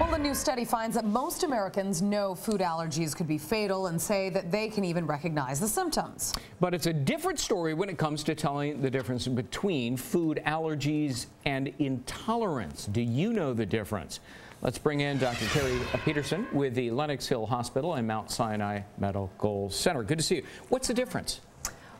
Well, a new study finds that most Americans know food allergies could be fatal and say that they can even recognize the symptoms. But it's a different story when it comes to telling the difference between food allergies and intolerance. Do you know the difference? Let's bring in Dr. Keri Peterson with the Lenox Hill Hospital and Mount Sinai Medical Center. Good to see you. What's the difference?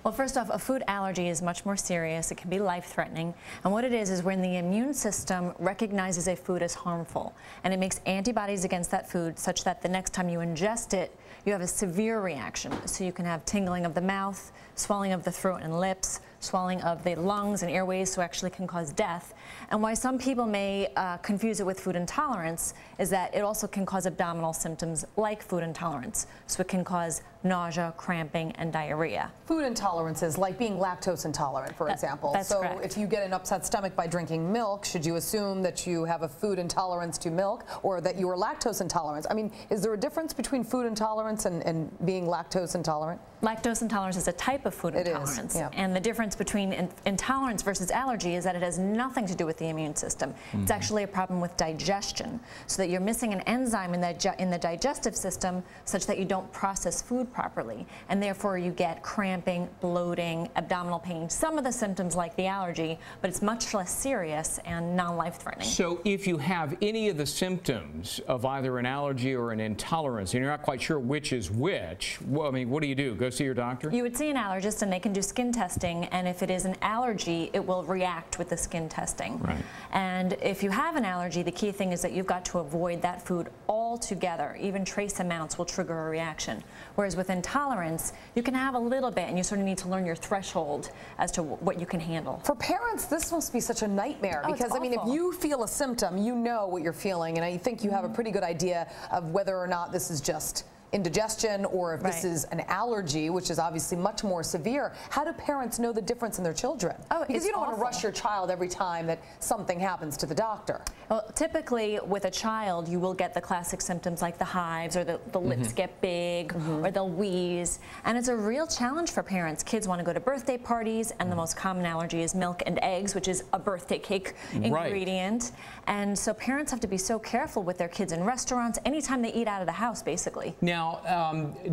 Well, first off, a food allergy is much more serious. It can be life-threatening. And what it is when the immune system recognizes a food as harmful, and it makes antibodies against that food such that the next time you ingest it, you have a severe reaction. So you can have tingling of the mouth, swelling of the throat and lips, swelling of the lungs and airways, so actually can cause death. And why some people may confuse it with food intolerance is that it also can cause abdominal symptoms like food intolerance. So it can cause nausea, cramping, and diarrhea. Food intolerance is like being lactose intolerant, for example. That's so correct. If you get an upset stomach by drinking milk, should you assume that you have a food intolerance to milk or that you are lactose intolerant? I mean, is there a difference between food intolerance and being lactose intolerant? Lactose intolerance is a type of food intolerance. It is, yeah. And the difference between intolerance versus allergy is that it has nothing to do with the immune system. It's actually a problem with digestion, so that you're missing an enzyme in the digestive system such that you don't process food properly, and therefore you get cramping, bloating, abdominal pain, some of the symptoms like the allergy, but it's much less serious and non-life-threatening. So if you have any of the symptoms of either an allergy or an intolerance and you're not quite sure which is which, well, I mean, what do? Go see your doctor? You would see an allergist and they can do skin testing, and if it is an allergy, it will react with the skin testing. Right. And if you have an allergy, the key thing is that you've got to avoid that food altogether. Even trace amounts will trigger a reaction. Whereas with intolerance, you can have a little bit, and you sort of need to learn your threshold as to what you can handle. For parents, this must be such a nightmare because, I mean, if you feel a symptom, you know what you're feeling, and I think you have a pretty good idea of whether or not this is just indigestion or if this is an allergy, which is obviously much more severe. How do parents know the difference in their children? Because you don't want to rush your child every time that something happens to the doctor. Well, typically with a child, you will get the classic symptoms like the hives, or the lips get big, or they'll wheeze. And it's a real challenge for parents. Kids want to go to birthday parties, and the most common allergy is milk and eggs, which is a birthday cake ingredient. And so parents have to be so careful with their kids in restaurants, anytime they eat out of the house, basically. Now,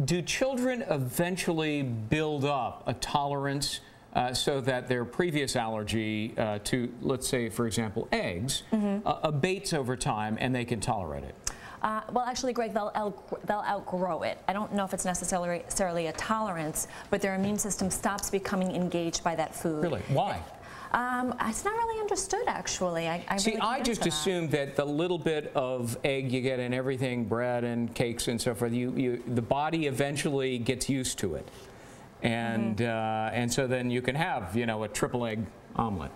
do children eventually build up a tolerance so that their previous allergy to, let's say, for example, eggs, abates over time and they can tolerate it? Well, actually, Greg, they'll outgrow it. I don't know if it's necessarily a tolerance, but their immune system stops becoming engaged by that food. Really? Why? It's not really understood, actually. I just assumed that the little bit of egg you get in everything, bread and cakes and so forth, the body eventually gets used to it, and so then you can have, you know, a triple egg omelet.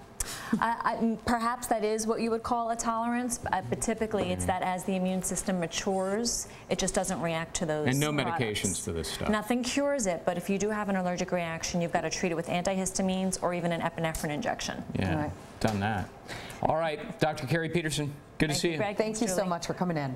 Perhaps that is what you would call a tolerance, but typically it's that as the immune system matures, it just doesn't react to those. And no products. medications to this stuff. Nothing cures it, but if you do have an allergic reaction, you've got to treat it with antihistamines or even an epinephrine injection. Yeah, done that. All right, Dr. Keri Peterson, good to see you. Greg. Thank you so much for coming in.